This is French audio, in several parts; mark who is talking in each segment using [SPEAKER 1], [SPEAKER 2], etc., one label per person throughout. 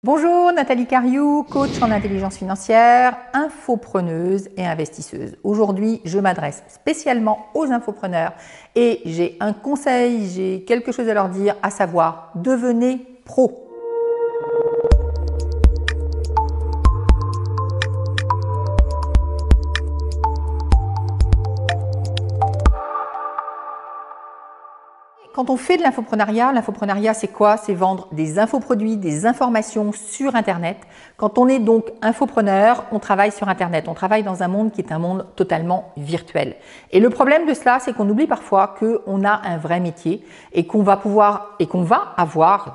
[SPEAKER 1] Bonjour, Nathalie Cariou, coach en intelligence financière, infopreneuse et investisseuse. Aujourd'hui, je m'adresse spécialement aux infopreneurs et j'ai un conseil, j'ai quelque chose à leur dire, à savoir, devenez pro. Quand on fait de l'infoprenariat c'est quoi? C'est vendre des infoproduits, des informations sur Internet. Quand on est donc infopreneur, on travaille sur Internet. On travaille dans un monde qui est un monde totalement virtuel. Et le problème de cela, c'est qu'on oublie parfois qu'on a un vrai métier et qu'on va avoir,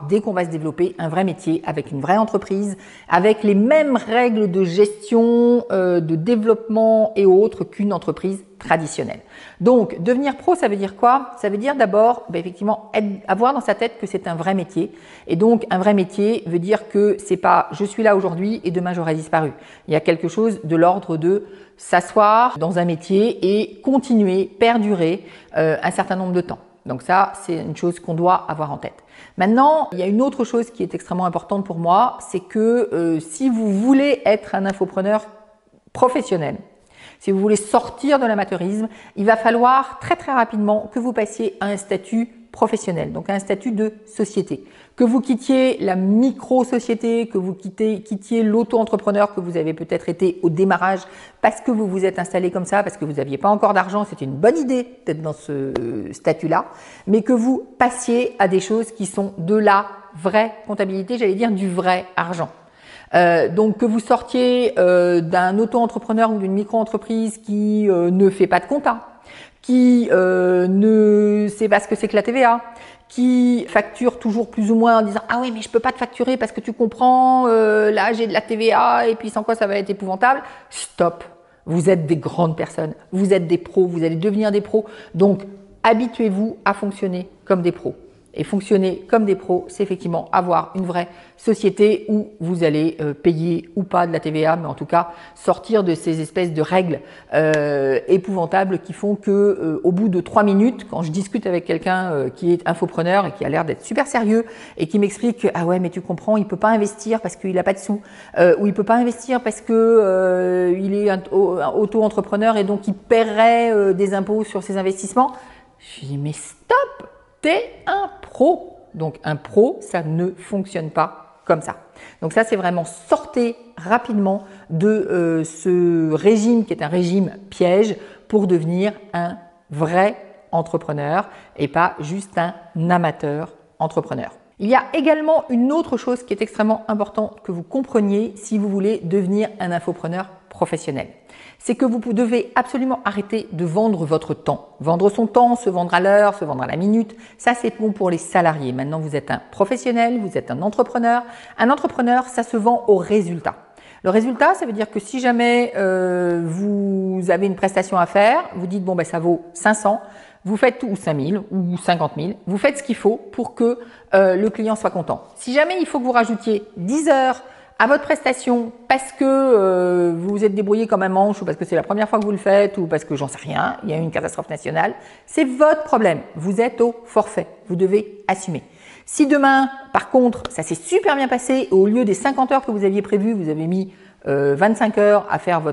[SPEAKER 1] dès qu'on va se développer, un vrai métier avec une vraie entreprise, avec les mêmes règles de gestion, de développement et autres qu'une entreprise traditionnelle. Donc, devenir pro, ça veut dire quoi? Ça veut dire d'abord, effectivement, avoir dans sa tête que c'est un vrai métier. Et donc, un vrai métier veut dire que c'est pas je suis là aujourd'hui et demain j'aurai disparu. Il y a quelque chose de l'ordre de s'asseoir dans un métier et continuer, perdurer un certain nombre de temps. Donc ça, c'est une chose qu'on doit avoir en tête. Maintenant, il y a une autre chose qui est extrêmement importante pour moi, c'est que si vous voulez être un infopreneur professionnel, si vous voulez sortir de l'amateurisme, il va falloir très rapidement que vous passiez à un statut professionnel, donc à un statut de société. Que vous quittiez la micro-société, que vous quittiez l'auto-entrepreneur que vous avez peut-être été au démarrage parce que vous vous êtes installé comme ça, parce que vous n'aviez pas encore d'argent, c'était une bonne idée d'être dans ce statut-là, mais que vous passiez à des choses qui sont de la vraie comptabilité, j'allais dire du vrai argent. Donc que vous sortiez d'un auto-entrepreneur ou d'une micro-entreprise qui ne fait pas de compta, qui ne sait pas ce que c'est que la TVA, qui facture toujours plus ou moins en disant « Ah oui, mais je peux pas te facturer parce que tu comprends, là j'ai de la TVA et puis sans quoi ça va être épouvantable. » Stop! Vous êtes des grandes personnes, vous êtes des pros, vous allez devenir des pros. Donc habituez-vous à fonctionner comme des pros. Et fonctionner comme des pros, c'est effectivement avoir une vraie société où vous allez payer ou pas de la TVA, mais en tout cas sortir de ces espèces de règles épouvantables qui font que au bout de 3 minutes, quand je discute avec quelqu'un qui est infopreneur et qui a l'air d'être super sérieux et qui m'explique que ah ouais mais tu comprends, il peut pas investir parce qu'il a pas de sous, ou il peut pas investir parce que il est un auto-entrepreneur et donc il paierait des impôts sur ses investissements. Je dis mais stop! T'es un pro. Donc un pro, ça ne fonctionne pas comme ça. Donc ça, c'est vraiment sortez rapidement de ce régime qui est un régime piège pour devenir un vrai entrepreneur et pas juste un amateur entrepreneur. Il y a également une autre chose qui est extrêmement importante que vous compreniez si vous voulez devenir un infopreneur professionnel. C'est que vous devez absolument arrêter de vendre votre temps. Vendre son temps, se vendre à l'heure, se vendre à la minute, ça c'est bon pour les salariés. Maintenant, vous êtes un professionnel, vous êtes un entrepreneur. Un entrepreneur, ça se vend au résultat. Le résultat, ça veut dire que si jamais vous avez une prestation à faire, vous dites bon ben ça vaut 500, vous faites tout, ou 5000 ou 50 000, vous faites ce qu'il faut pour que le client soit content. Si jamais il faut que vous rajoutiez 10 heures à votre prestation parce que vous vous êtes débrouillé comme un manche ou parce que c'est la première fois que vous le faites ou parce que j'en sais rien, il y a eu une catastrophe nationale, c'est votre problème. Vous êtes au forfait, vous devez assumer. Si demain, par contre, ça s'est super bien passé, au lieu des 50 heures que vous aviez prévues, vous avez mis 25 heures à faire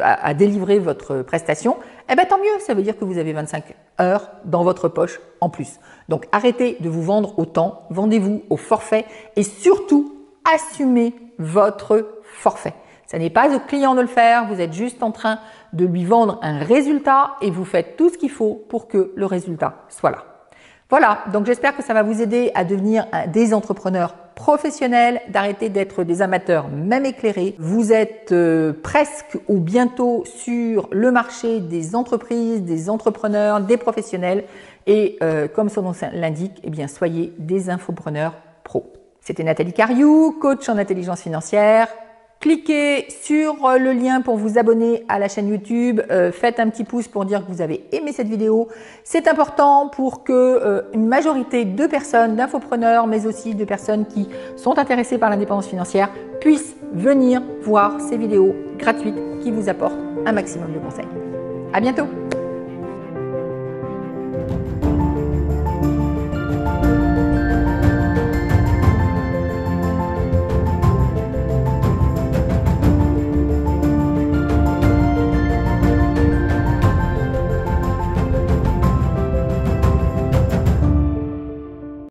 [SPEAKER 1] à délivrer votre prestation, eh ben tant mieux, ça veut dire que vous avez 25 heures dans votre poche en plus. Donc arrêtez de vous vendre au temps, vendez-vous au forfait et surtout assumez votre forfait. Ce n'est pas au client de le faire, vous êtes juste en train de lui vendre un résultat et vous faites tout ce qu'il faut pour que le résultat soit là. Voilà, donc j'espère que ça va vous aider à devenir des entrepreneurs professionnels, d'arrêter d'être des amateurs même éclairés. Vous êtes presque ou bientôt sur le marché des entreprises, des entrepreneurs, des professionnels et comme son nom l'indique, eh bien soyez des infopreneurs pros. C'était Nathalie Cariou, coach en intelligence financière. Cliquez sur le lien pour vous abonner à la chaîne YouTube. Faites un petit pouce pour dire que vous avez aimé cette vidéo. C'est important pour que une majorité de personnes, d'infopreneurs, mais aussi de personnes qui sont intéressées par l'indépendance financière puissent venir voir ces vidéos gratuites qui vous apportent un maximum de conseils. À bientôt!